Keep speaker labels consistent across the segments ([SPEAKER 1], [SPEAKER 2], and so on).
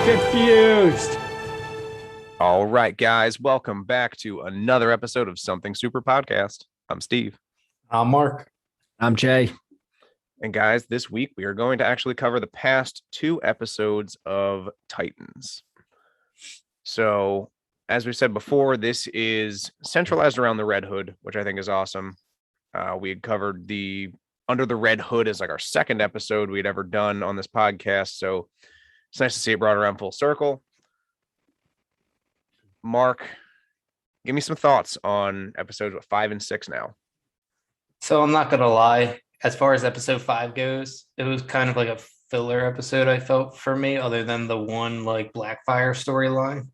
[SPEAKER 1] confused.
[SPEAKER 2] All right, guys, welcome back to another episode of Something Super Podcast. I'm Steve.
[SPEAKER 1] I'm Mark.
[SPEAKER 3] I'm Jay.
[SPEAKER 2] And guys, this week we are going to actually cover the past two episodes of Titans. So, as we said before, this is centralized around the Red Hood, which I think is awesome. We had covered the Under the Red Hood as like our second episode we had ever done on this podcast. So it's nice to see it brought around full circle. Mark, give me some thoughts on episodes 5 and 6 now.
[SPEAKER 1] So I'm not gonna lie, as far as episode 5 goes, it was kind of like a filler episode, I felt, for me, other than the one like Blackfire storyline.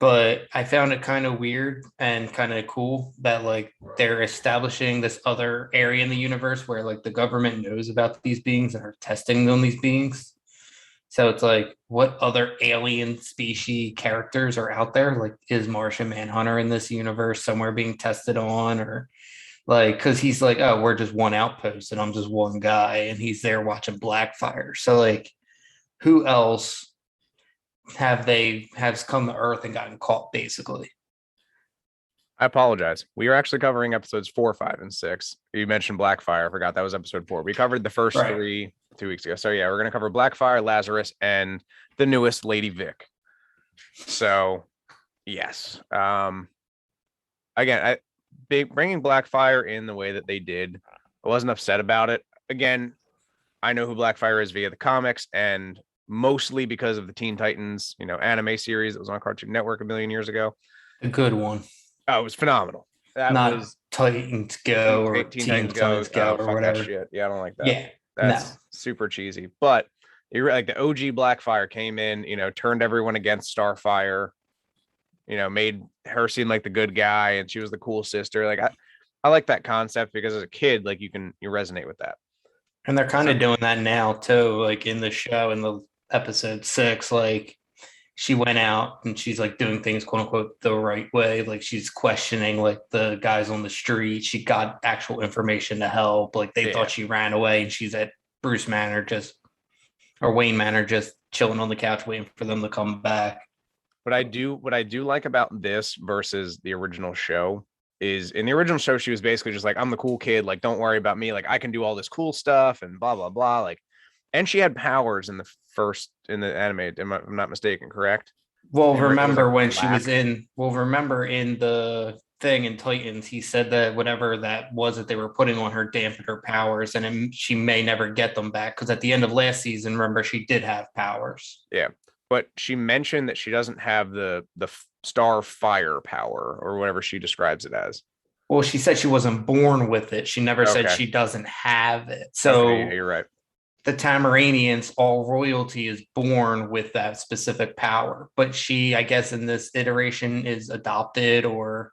[SPEAKER 1] But I found it kind of weird and kind of cool that like they're establishing this other area in the universe where like the government knows about these beings and are testing on these beings. So it's like, what other alien species characters are out there? Like, is Martian Manhunter in this universe somewhere being tested on? Or like, because he's like, oh, we're just one outpost and I'm just one guy, and he's there watching Blackfire. So like, who else has come to Earth and gotten caught, basically?
[SPEAKER 2] I apologize. We are actually covering episodes 4, 5, and 6. You mentioned Blackfire. I forgot that was episode 4. We covered the first three 2 weeks ago. So yeah, we're going to cover Blackfire, Lazarus, and the newest Lady Vic. So yes. Again, bringing Blackfire in the way that they did, I wasn't upset about it. Again, I know who Blackfire is via the comics and mostly because of the Teen Titans, anime series that was on Cartoon Network a million years ago.
[SPEAKER 1] A good one.
[SPEAKER 2] Oh, it was phenomenal. That
[SPEAKER 1] Not
[SPEAKER 2] was
[SPEAKER 1] Titans Go or
[SPEAKER 2] Teen Titans Go
[SPEAKER 1] or whatever.
[SPEAKER 2] That shit. Yeah, I don't like that.
[SPEAKER 1] Yeah,
[SPEAKER 2] that's super cheesy. But you're like, the OG Blackfire came in, turned everyone against Starfire. Made her seem like the good guy, and she was the cool sister. Like I like that concept because as a kid, like you resonate with that.
[SPEAKER 1] And they're kind of doing that now too. Like in the show, in the episode 6, like she went out and she's like doing things quote unquote the right way. Like she's questioning like the guys on the street. She got actual information to help. Like they thought she ran away, and she's at Bruce Manor Wayne Manor just chilling on the couch waiting for them to come back.
[SPEAKER 2] What I do like about this versus the original show is, in the original show, she was basically just like, I'm the cool kid. Like, don't worry about me. Like, I can do all this cool stuff and blah, blah, blah. Like, and she had powers in the anime. I'm not mistaken, correct?
[SPEAKER 1] Well, remember when she was in the thing in Titans, he said that whatever that was that they were putting on her dampened her powers, and she may never get them back, because at the end of last season, remember, she did have powers.
[SPEAKER 2] Yeah. But she mentioned that she doesn't have the star fire power or whatever she describes it as.
[SPEAKER 1] Well, she said she wasn't born with it. She never said she doesn't have it. So
[SPEAKER 2] yeah, you're right.
[SPEAKER 1] The Tamaranians, all royalty is born with that specific power. But she, I guess, in this iteration is adopted or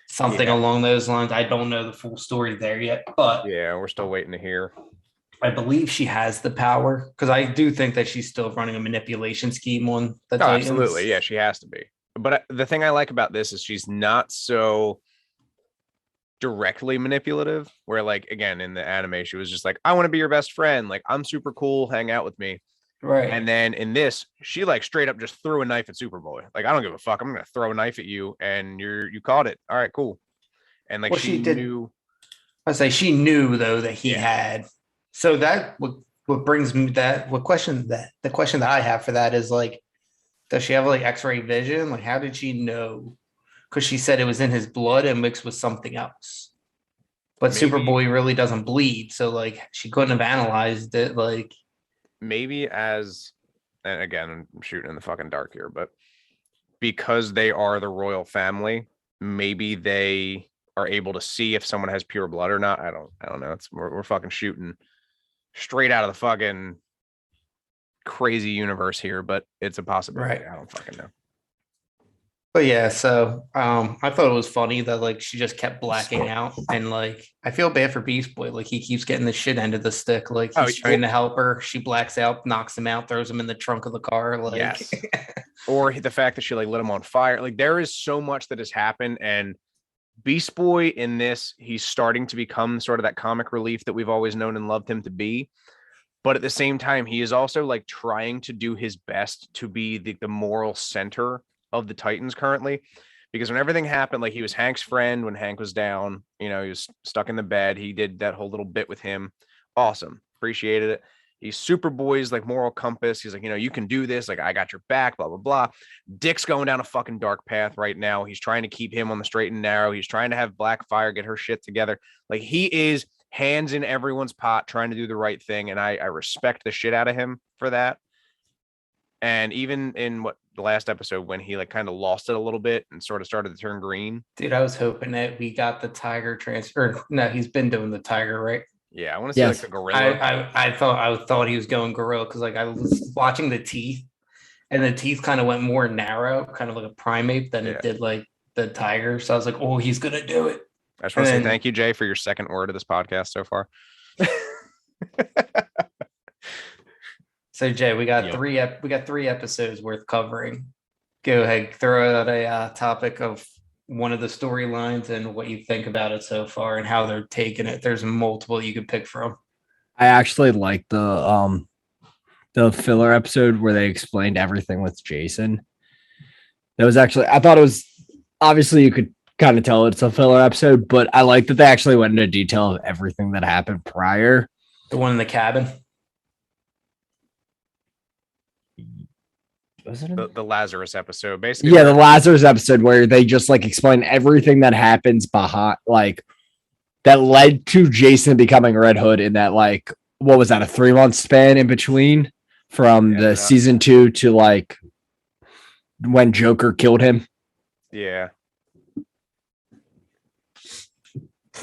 [SPEAKER 1] something along those lines. I don't know the full story there yet. But
[SPEAKER 2] yeah, we're still waiting to hear.
[SPEAKER 1] I believe she has the power, because I do think that she's still running a manipulation scheme on the Titans.
[SPEAKER 2] Absolutely. Yeah, she has to be. But the thing I like about this is she's not so directly manipulative, where like, again, in the anime, she was just like, I want to be your best friend. Like, I'm super cool. Hang out with me.
[SPEAKER 1] Right.
[SPEAKER 2] And then in this, she like straight up just threw a knife at Superboy. Like, I don't give a fuck. I'm going to throw a knife at you and you caught it. All right, cool. And like, she knew.
[SPEAKER 1] I say she knew though that he had. So that what brings me the question that I have for that is like, does she have like X-ray vision? Like, how did she know? Because she said it was in his blood and mixed with something else. But maybe Superboy really doesn't bleed, so like she couldn't have analyzed it. Like,
[SPEAKER 2] maybe and again, I'm shooting in the fucking dark here, but because they are the royal family, maybe they are able to see if someone has pure blood or not. I don't know. We're fucking shooting straight out of the fucking crazy universe here, but it's a possibility. Right. I don't fucking know.
[SPEAKER 1] But yeah, so I thought it was funny that like she just kept blacking out, and like I feel bad for Beast Boy. Like he keeps getting the shit end of the stick. Like he's trying to help her. She blacks out, knocks him out, throws him in the trunk of the car. Like,
[SPEAKER 2] yes. Or the fact that she like lit him on fire. Like, there is so much that has happened, and Beast Boy in this, he's starting to become sort of that comic relief that we've always known and loved him to be. But at the same time, he is also like trying to do his best to be the moral center of the Titans currently. Because when everything happened, like he was Hank's friend when Hank was down, he was stuck in the bed. He did that whole little bit with him. Awesome. Appreciated it. He's Superboy's like moral compass. He's like, you can do this. Like, I got your back, blah, blah, blah. Dick's going down a fucking dark path right now. He's trying to keep him on the straight and narrow. He's trying to have Blackfire get her shit together. Like, he is hands in everyone's pot, trying to do the right thing. And I respect the shit out of him for that. And even in the last episode, when he like kind of lost it a little bit and sort of started to turn green.
[SPEAKER 1] Dude, I was hoping that we got the tiger transfer. No, he's been doing the tiger, right?
[SPEAKER 2] Yeah, I want to see like the gorilla.
[SPEAKER 1] I thought he was going gorilla because like I was watching the teeth, and the teeth kind of went more narrow, kind of like a primate than it did like the tiger. So I was like, oh, he's gonna do it.
[SPEAKER 2] I just want to say thank you, Jay, for your second word of this podcast so far.
[SPEAKER 1] So Jay, we got three episodes worth covering. Go ahead, throw out a topic of one of the storylines and what you think about it so far and how they're taking it. There's multiple you could pick from.
[SPEAKER 3] I actually like the filler episode where they explained everything with Jason. That was actually, I thought it was, obviously you could kind of tell it's a filler episode, but I like that they actually went into detail of everything that happened prior.
[SPEAKER 1] The one in the cabin.
[SPEAKER 2] Was it the Lazarus episode, basically?
[SPEAKER 3] Yeah, the Lazarus episode where they just like explain everything that happens behind, like that led to Jason becoming Red Hood in that, like, what was that, a 3-month span in between from the season 2 to like when Joker killed him?
[SPEAKER 2] Yeah.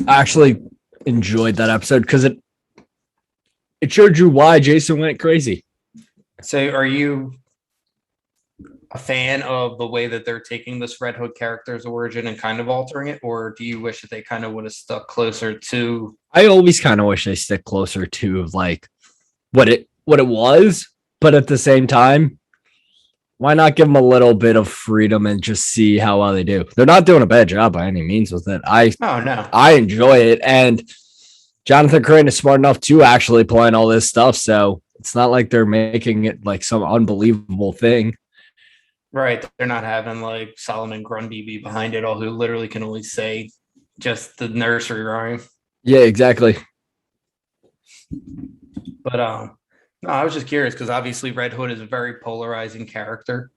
[SPEAKER 3] I actually enjoyed that episode because it showed you why Jason went crazy.
[SPEAKER 1] So are you a fan of the way that they're taking this Red Hood character's origin and kind of altering it, or do you wish that they kind of would have stuck closer to?
[SPEAKER 3] I always kind of wish they stick closer to like what it was, but at the same time, why not give them a little bit of freedom and just see how well they do? They're not doing a bad job by any means with it. I enjoy it, and Jonathan Crane is smart enough to actually plan all this stuff, so it's not like they're making it like some unbelievable thing.
[SPEAKER 1] Right. They're not having like Solomon Grundy be behind it all, who literally can only say just the nursery rhyme.
[SPEAKER 3] Yeah, exactly.
[SPEAKER 1] But no, I was just curious because obviously Red Hood is a very polarizing character.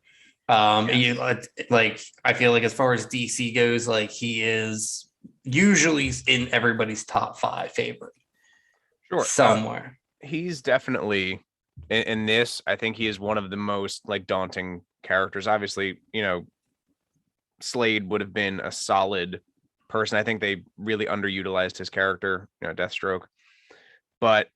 [SPEAKER 1] Like I feel like as far as DC goes, like he is usually in everybody's top 5 favorite.
[SPEAKER 2] Sure.
[SPEAKER 1] Somewhere.
[SPEAKER 2] He's definitely in this. I think he is one of the most like daunting characters. Obviously, Slade would have been a solid person. I think they really underutilized his character, Deathstroke. But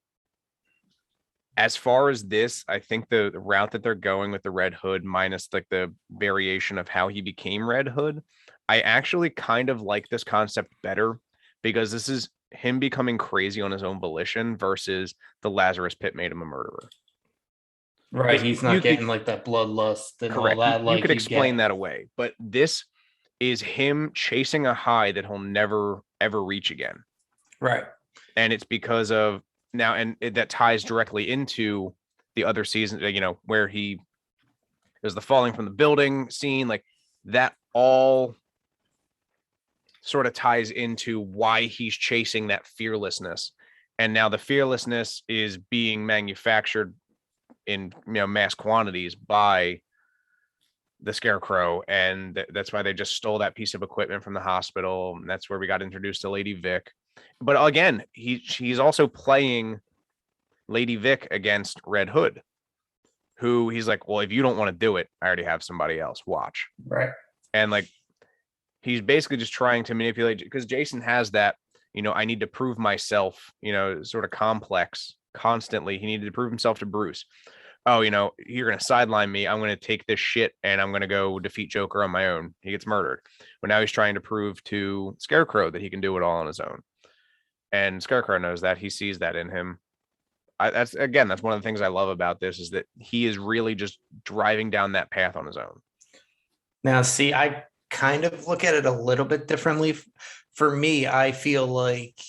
[SPEAKER 2] as far as this, I think the route that they're going with the Red Hood, minus like the variation of how he became Red Hood, I actually kind of like this concept better, because this is him becoming crazy on his own volition versus the Lazarus Pit made him a murderer.
[SPEAKER 1] Right, he's not getting like that bloodlust and
[SPEAKER 2] correct.
[SPEAKER 1] All that.
[SPEAKER 2] You could explain that away, but this is him chasing a high that he'll never ever reach again.
[SPEAKER 1] Right,
[SPEAKER 2] and it's because of now, and that ties directly into the other season. Where there's the falling from the building scene, like that all sort of ties into why he's chasing that fearlessness, and now the fearlessness is being manufactured in mass quantities by the Scarecrow, and that's why they just stole that piece of equipment from the hospital. And that's where we got introduced to Lady Vic. But again, he's also playing Lady Vic against Red Hood, who he's like, well, if you don't want to do it, I already have somebody else. Watch.
[SPEAKER 1] Right.
[SPEAKER 2] And like he's basically just trying to manipulate, because Jason has that, I need to prove myself, sort of complex constantly. He needed to prove himself to Bruce. Oh, you're going to sideline me. I'm going to take this shit and I'm going to go defeat Joker on my own. He gets murdered. But now he's trying to prove to Scarecrow that he can do it all on his own. And Scarecrow knows that. He sees that in him. That's one of the things I love about this, is that he is really just driving down that path on his own.
[SPEAKER 1] Now, see, I kind of look at it a little bit differently. For me, I feel like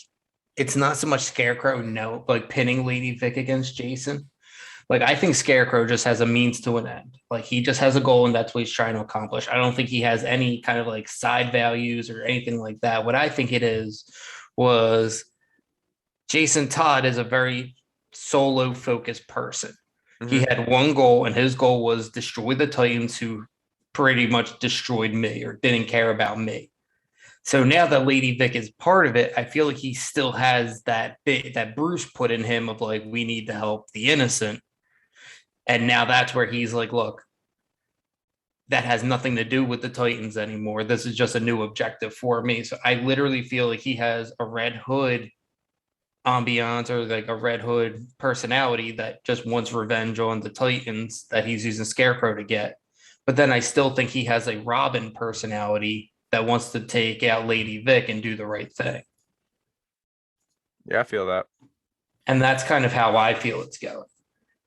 [SPEAKER 1] it's not so much Scarecrow, no, like pinning Lady Vic against Jason. Like I think Scarecrow just has a means to an end. Like he just has a goal and that's what he's trying to accomplish. I don't think he has any kind of like side values or anything like that. What I think it is was Jason Todd is a very solo focused person. He
[SPEAKER 2] Mhm.
[SPEAKER 1] had one goal, and his goal was destroy the Titans who pretty much destroyed me or didn't care about me. So now that Lady Vic is part of it, I feel like he still has that bit that Bruce put in him of like, we need to help the innocent. And now that's where he's like, look, that has nothing to do with the Titans anymore. This is just a new objective for me. So I literally feel like he has a Red Hood ambiance or like a Red Hood personality that just wants revenge on the Titans that he's using Scarecrow to get. But then I still think he has a Robin personality that wants to take out Lady Vic and do the right thing.
[SPEAKER 2] Yeah, I feel that.
[SPEAKER 1] And that's kind of how I feel it's going.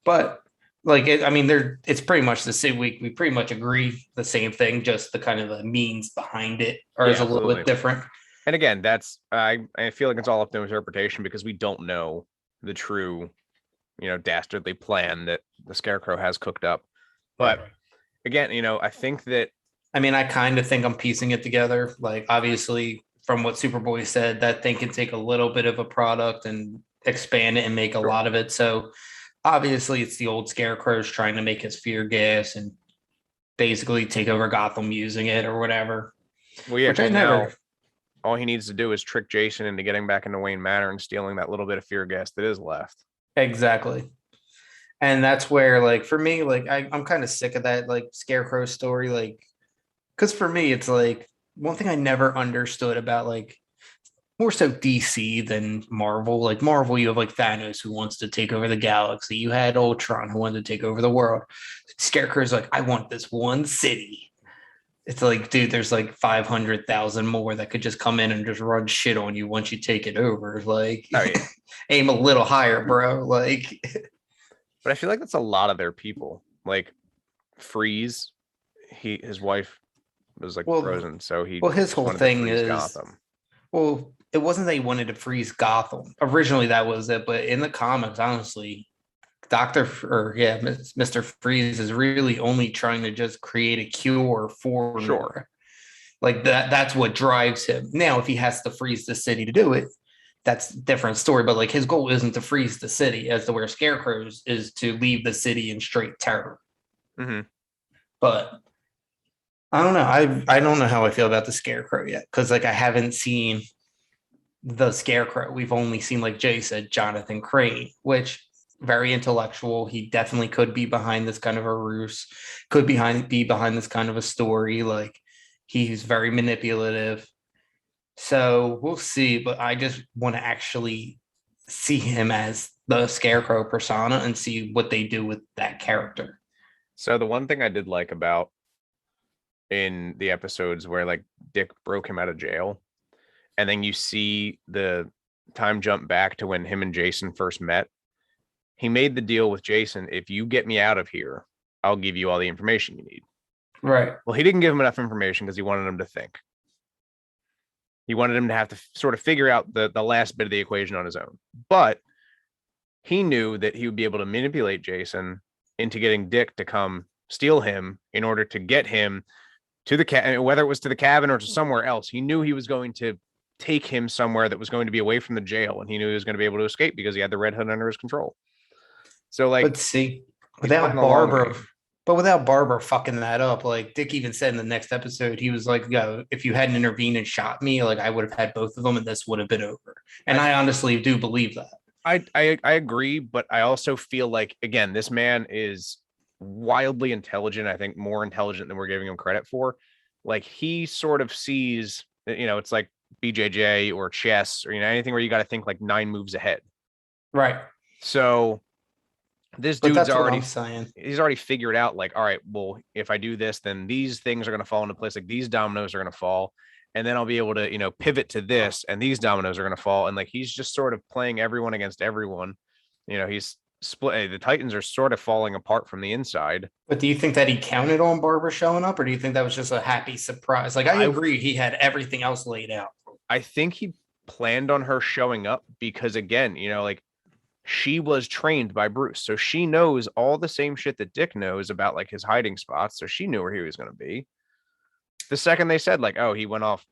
[SPEAKER 1] But like I mean, it's pretty much the same. We pretty much agree the same thing. Just the kind of the means behind it are is a little
[SPEAKER 2] absolutely.
[SPEAKER 1] bit different.
[SPEAKER 2] And again, that's I feel like it's all up to interpretation because we don't know the true, dastardly plan that the Scarecrow has cooked up. But again, I think that
[SPEAKER 1] I mean, I kind of think I'm piecing it together. Like obviously, from what Superboy said, that thing can take a little bit of a product and expand it and make a
[SPEAKER 2] Sure.
[SPEAKER 1] lot of it. So obviously, it's the old Scarecrows trying to make his fear gas and basically take over Gotham using it or whatever.
[SPEAKER 2] well, yeah,
[SPEAKER 1] Which I
[SPEAKER 2] because now
[SPEAKER 1] never
[SPEAKER 2] all he needs to do is trick Jason into getting back into Wayne Manor and stealing that little bit of fear gas that is left.
[SPEAKER 1] exactly. And that's where, like, for me, like, I'm kind of sick of that, like, Scarecrow story. Like, because for me, it's like one thing I never understood about, like, more so DC than Marvel. Like, Marvel, you have, like, Thanos who wants to take over the galaxy. You had Ultron who wanted to take over the world. Scarecrow's like, I want this one city. It's like, dude, there's like 500,000 more that could just come in and just run shit on you once you take it over. Like,
[SPEAKER 2] Oh, yeah.
[SPEAKER 1] aim a little higher, bro. Like,
[SPEAKER 2] But I feel like that's a lot of their people. Like Freeze, his wife was like
[SPEAKER 1] well,
[SPEAKER 2] frozen, so he
[SPEAKER 1] well, his
[SPEAKER 2] just
[SPEAKER 1] whole
[SPEAKER 2] wanted to
[SPEAKER 1] thing
[SPEAKER 2] freeze
[SPEAKER 1] is,
[SPEAKER 2] Gotham.
[SPEAKER 1] well, it wasn't that he wanted to freeze Gotham. Originally, that was it. But in the comics, honestly, Mr. Freeze is really only trying to just create a cure for
[SPEAKER 2] Sure.
[SPEAKER 1] Nora. Like that's what drives him. Now, if he has to freeze the city to do it, that's a different story. But like his goal isn't to freeze the city, as to where Scarecrow's is to leave the city in straight terror.
[SPEAKER 2] Mm-hmm.
[SPEAKER 1] But I don't know. I don't know how I feel about the Scarecrow yet, because like I haven't seen the Scarecrow. We've only seen, like Jay said, Jonathan Crane, which very intellectual. He definitely could be behind this kind of a ruse, could be behind this kind of a story. Like he's very manipulative. So we'll see. But I just want to actually see him as the Scarecrow persona and see what they do with that character.
[SPEAKER 2] So the one thing I did like about in the episodes where like Dick broke him out of jail, and then you see the time jump back to when him and Jason first met. He made the deal with Jason: if you get me out of here, I'll give you all the information you need.
[SPEAKER 1] Right.
[SPEAKER 2] Well, he didn't give him enough information because he wanted him to think. He wanted him to have to sort of figure out the last bit of the equation on his own. But he knew that he would be able to manipulate Jason into getting Dick to come steal him in order to get him to the cabin, whether it was to the cabin or to somewhere else. He knew he was going to take him somewhere that was going to be away from the jail, and he knew he was going to be able to escape because he had the Red Hood under his control. So, like,
[SPEAKER 1] Let's see.
[SPEAKER 2] he's playing
[SPEAKER 1] Without
[SPEAKER 2] the long
[SPEAKER 1] Barbara,
[SPEAKER 2] game.
[SPEAKER 1] but without Barbara fucking that up, like Dick even said in the next episode, he was like, "Yo, if you hadn't intervened and shot me, like I would have had both of them, and this would have been over." And I honestly do believe that.
[SPEAKER 2] I agree, but I also feel like, again, this man is wildly intelligent. I think more intelligent than we're giving him credit for. Like he sort of sees, it's like BJJ or chess or anything where you got to think like 9 moves ahead.
[SPEAKER 1] Right.
[SPEAKER 2] So this
[SPEAKER 1] But
[SPEAKER 2] dude's
[SPEAKER 1] that's what
[SPEAKER 2] already
[SPEAKER 1] I'm saying.
[SPEAKER 2] he's already figured out like, all right, well, if I do this, then these things are going to fall into place. Like these dominoes are going to fall, and then I'll be able to, pivot to this, and these dominoes are going to fall. And like he's just sort of playing everyone against everyone. He's split. The Titans are sort of falling apart from the inside.
[SPEAKER 1] But do you think that he counted on Barbara showing up, or do you think that was just a happy surprise? Like I agree, he had everything else laid out.
[SPEAKER 2] I think he planned on her showing up because, again, like she was trained by Bruce. So she knows all the same shit that Dick knows about like his hiding spots. So she knew where he was going to be. The second they said like, oh, he went off,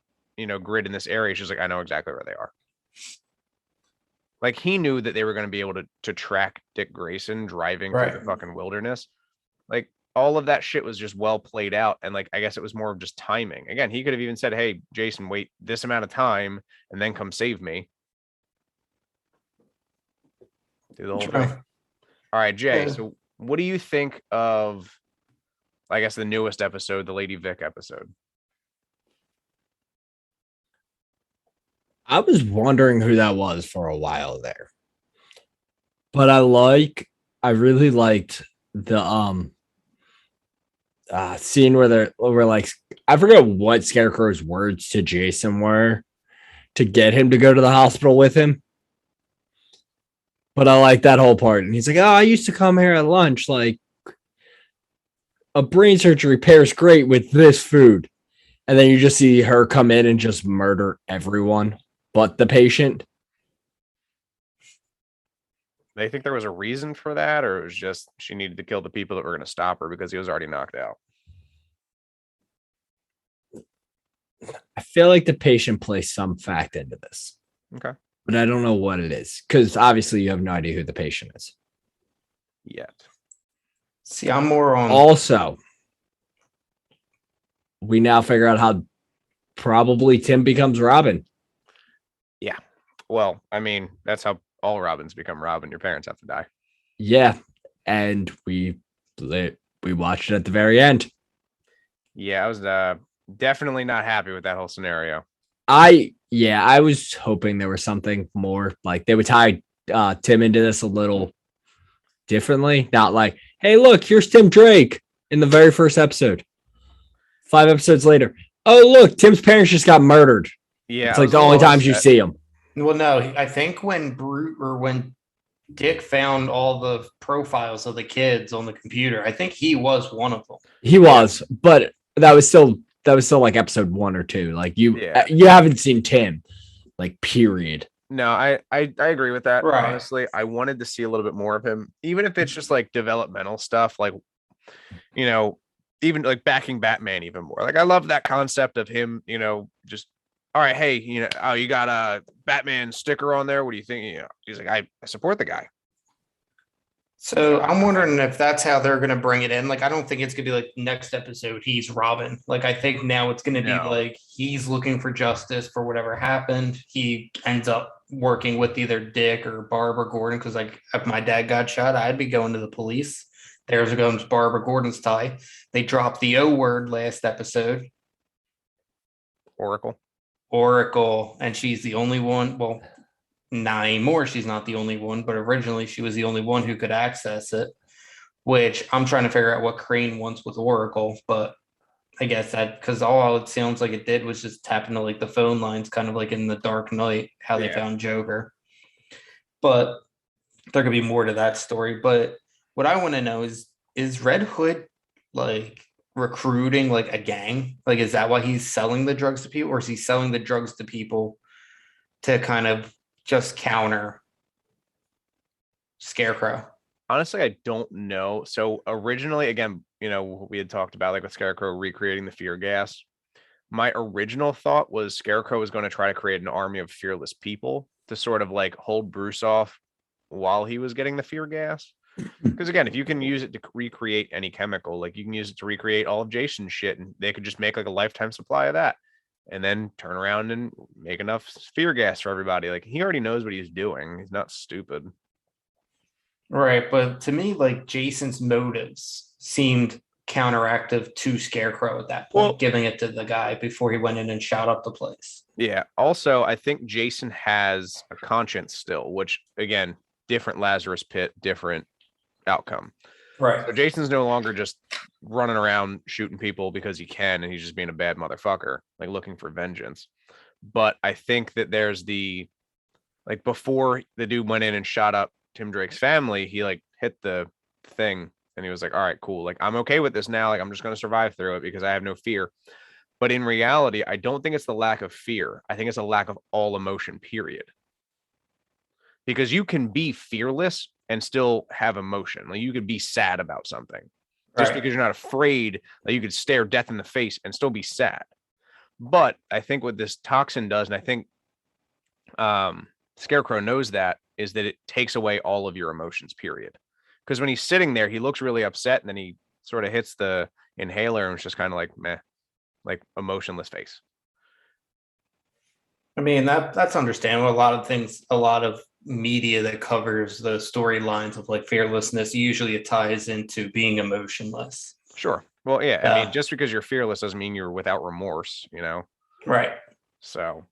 [SPEAKER 2] grid in this area, she's like, I know exactly where they are. Like he knew that they were going to be able to track Dick Grayson driving through the fucking wilderness. Like all of that shit was just well played out. And like, I guess it was more of just timing. Again, he could have even said, hey, Jason, wait this amount of time and then come save me. Do the whole thing. All right, Jay. So what do you think of, I guess, the newest episode, the Lady Vic episode?
[SPEAKER 3] I was wondering who that was for a while there. But I really liked the scene where we're like, I forget what Scarecrow's words to Jason were to get him to go to the hospital with him. But I like that whole part. And he's like, oh, I used to come here at lunch. Like, a brain surgery pairs great with this food. And then you just see her come in and just murder everyone but the patient.
[SPEAKER 2] They think there was a reason for that, or it was just she needed to kill the people that were going to stop her because he was already knocked out?
[SPEAKER 3] I feel like the patient plays some fact into this.
[SPEAKER 2] Okay.
[SPEAKER 3] But I don't know what it is, because obviously you have no idea who the patient is
[SPEAKER 2] yet.
[SPEAKER 1] See, I'm more on.
[SPEAKER 3] Also, we now figure out how probably Tim becomes Robin.
[SPEAKER 2] Yeah. Well, I mean, that's how all Robins become Robin. Your parents have to die.
[SPEAKER 3] Yeah. And we watched it at the very end.
[SPEAKER 2] Yeah, I was definitely not happy with that whole scenario.
[SPEAKER 3] I was hoping there was something more, like they would tie Tim into this a little differently. Not like, hey, look, here's Tim Drake in the very first episode. 5 episodes later, oh, look, Tim's parents just got murdered.
[SPEAKER 2] Yeah.
[SPEAKER 3] It's like the only times you see him.
[SPEAKER 1] Well, no, I think when Dick found all the profiles of the kids on the computer, I think he was one of them.
[SPEAKER 3] He was, but that was still like episode 1 or 2. Like you haven't seen Tim, like, period.
[SPEAKER 2] No, I agree with that.
[SPEAKER 1] Right.
[SPEAKER 2] Honestly, I wanted to see a little bit more of him, even if it's just like developmental stuff, like, even like backing Batman even more. Like I love that concept of him, just, all right, hey, you got a Batman sticker on there. What do you think? He's like, I support the guy.
[SPEAKER 1] So I'm wondering if that's how they're going to bring it in. Like, I don't think it's going to be like next episode, he's Robin. Like, I think now it's going to be like he's looking for justice for whatever happened. He ends up working with either Dick or Barbara Gordon. Cause like if my dad got shot, I'd be going to the police. There's Barbara Gordon's tie. They dropped the O word last episode. Oracle. And she's the only one. Well, not anymore. She's not the only one, but originally she was the only one who could access it, which I'm trying to figure out what Crane wants with Oracle. But I guess that because all it sounds like it did was just tap into like the phone lines, kind of like in the Dark Knight, how they found Joker. But there could be more to that story. But what I want to know is Red Hood like recruiting like a gang? Like, is that why he's selling the drugs to people, or is he selling the drugs to people to kind of just counter Scarecrow?
[SPEAKER 2] Honestly, I don't know. So originally, again, we had talked about like with Scarecrow recreating the fear gas. My original thought was Scarecrow was going to try to create an army of fearless people to sort of like hold Bruce off while he was getting the fear gas. Because again, if you can use it to recreate any chemical, like you can use it to recreate all of Jason's shit, and they could just make like a lifetime supply of that and then turn around and make enough fear gas for everybody. Like he already knows what he's doing. He's not stupid.
[SPEAKER 1] Right. But to me, like Jason's motives seemed counteractive to Scarecrow at that point, giving it to the guy before he went in and shot up the place.
[SPEAKER 2] Yeah. Also, I think Jason has a conscience still, which again, different Lazarus pit, different outcome.
[SPEAKER 1] Right.
[SPEAKER 2] So Jason's no longer just running around shooting people because he can, and he's just being a bad motherfucker, like looking for vengeance. But I think that there's like before the dude went in and shot up Tim Drake's family, he like hit the thing and he was like, all right, cool. Like I'm okay with this now. Like I'm just going to survive through it because I have no fear. But in reality, I don't think it's the lack of fear. I think it's a lack of all emotion, period. Because you can be fearless and still have emotion. Like you could be sad about something. Just because you're not afraid that you could stare death in the face and still be sad. But I think what this toxin does, and I think Scarecrow knows that, is that it takes away all of your emotions, period. Because when he's sitting there, he looks really upset, and then he sort of hits the inhaler and it's just kind of like meh, like emotionless face.
[SPEAKER 1] I mean, that's understandable. A lot of media that covers the storylines of like fearlessness, usually it ties into being emotionless.
[SPEAKER 2] Sure. Well, yeah. I mean, just because you're fearless doesn't mean you're without remorse, you know?
[SPEAKER 1] Right.
[SPEAKER 2] So,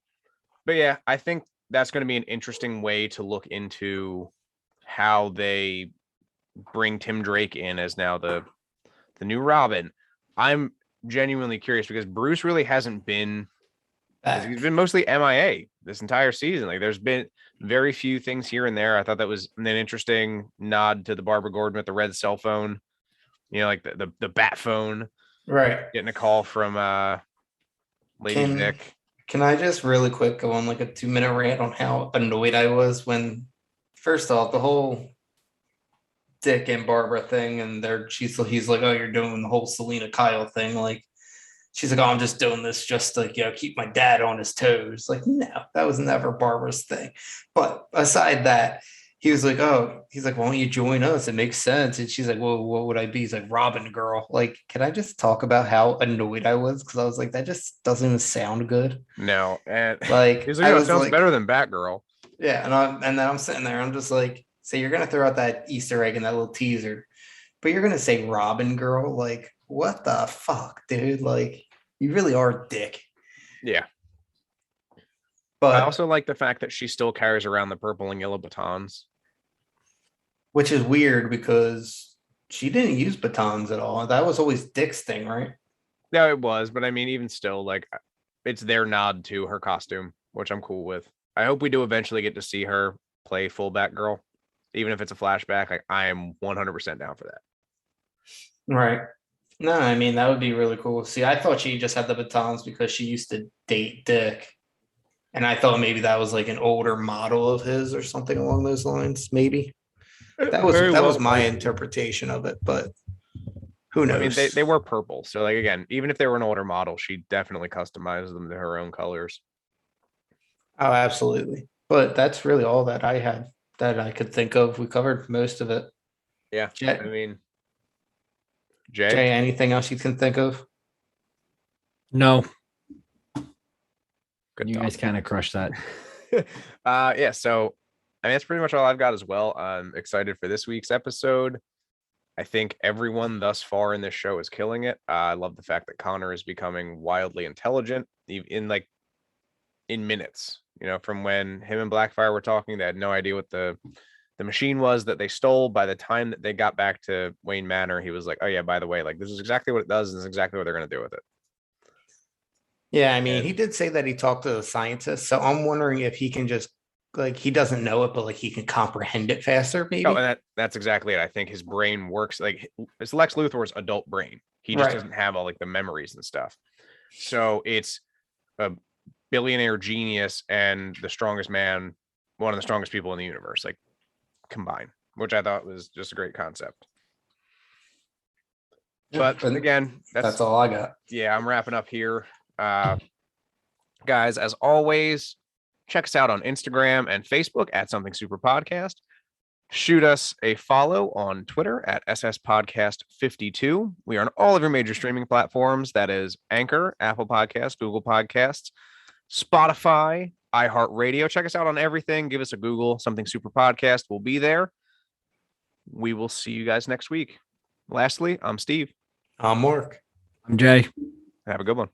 [SPEAKER 2] but yeah, I think that's going to be an interesting way to look into how they bring Tim Drake in as now the new Robin. I'm genuinely curious because Bruce really hasn't been. He's been mostly MIA this entire season. Like there's been very few things here and there. I thought that was an interesting nod to the Barbara Gordon with the red cell phone, you know, like the bat phone.
[SPEAKER 1] Right.
[SPEAKER 2] Getting a call from Lady Vic.
[SPEAKER 1] Can I just really quick go on like a 2-minute rant on how annoyed I was when, first off, the whole Dick and Barbara thing, and he's like, oh, you're doing the whole Selena Kyle thing, like. She's like, oh, I'm just doing this just to, keep my dad on his toes. Like, no, that was never Barbara's thing. But aside that, he's like, why don't you join us? It makes sense. And she's like, well, what would I be? He's like, Robin girl. Like, can I just talk about how annoyed I was? Because I was like, that just doesn't even sound good.
[SPEAKER 2] No. And
[SPEAKER 1] like,
[SPEAKER 2] he's like, it sounds better than Batgirl.
[SPEAKER 1] Yeah. And then I'm sitting there, I'm just like, so you're going to throw out that Easter egg and that little teaser, but you're going to say Robin girl? Like, what the fuck, dude? Like, you really are a dick.
[SPEAKER 2] Yeah.
[SPEAKER 1] But
[SPEAKER 2] I also like the fact that she still carries around the purple and yellow batons.
[SPEAKER 1] Which is weird because she didn't use batons at all. That was always Dick's thing, right?
[SPEAKER 2] Yeah, it was. But I mean, even still, like, it's their nod to her costume, which I'm cool with. I hope we do eventually get to see her play full Batgirl, even if it's a flashback. Like, I am 100% down for that.
[SPEAKER 1] Right. No, I mean, that would be really cool. See, I thought she just had the batons because she used to date Dick. And I thought maybe that was like an older model of his or something along those lines. Maybe. That was my interpretation of it, but who knows?
[SPEAKER 2] I mean, they were purple. So, like, again, even if they were an older model, she definitely customizes them to her own colors.
[SPEAKER 1] Oh, absolutely. But that's really all that I had that I could think of. We covered most of it.
[SPEAKER 2] Yeah.
[SPEAKER 1] Jay,
[SPEAKER 2] I mean,
[SPEAKER 1] Jay, anything else you can think of?
[SPEAKER 3] No.
[SPEAKER 2] Good
[SPEAKER 3] you
[SPEAKER 2] talk.
[SPEAKER 3] guys kind of crushed that.
[SPEAKER 2] Yeah. So, I mean, that's pretty much all I've got as well. I'm excited for this week's episode. I think everyone thus far in this show is killing it. I love the fact that Connor is becoming wildly intelligent in minutes. You know, from when him and Blackfire were talking, they had no idea what the machine was that they stole. By the time that they got back to Wayne Manor, he was like, oh yeah, by the way, like this is exactly what it does, and this is exactly what they're going to do with it.
[SPEAKER 1] Yeah, I mean, he did say that he talked to the scientists, so I'm wondering if he can just like he doesn't know it, but like he can comprehend it faster, maybe.
[SPEAKER 2] Oh, and that's exactly it. I think his brain works like it's Lex Luthor's adult brain. He just doesn't have all like the memories and stuff. So it's a billionaire genius and the strongest man, one of the strongest people in the universe, like combined, which I thought was just a great concept.
[SPEAKER 1] Yeah,
[SPEAKER 2] but again,
[SPEAKER 1] that's all I got.
[SPEAKER 2] Yeah, I'm wrapping up here. Guys, as always, check us out on Instagram and Facebook at Something Super Podcast. Shoot us a follow on Twitter at SS Podcast 52. We are on all of your major streaming platforms. That is Anchor, Apple Podcasts, Google Podcasts, Spotify, iHeartRadio. Check us out on everything. Give us a Google, Something Super Podcast. We'll be there. We will see you guys next week. Lastly, I'm Steve.
[SPEAKER 1] I'm Mark.
[SPEAKER 3] I'm Jay.
[SPEAKER 2] Have a good one.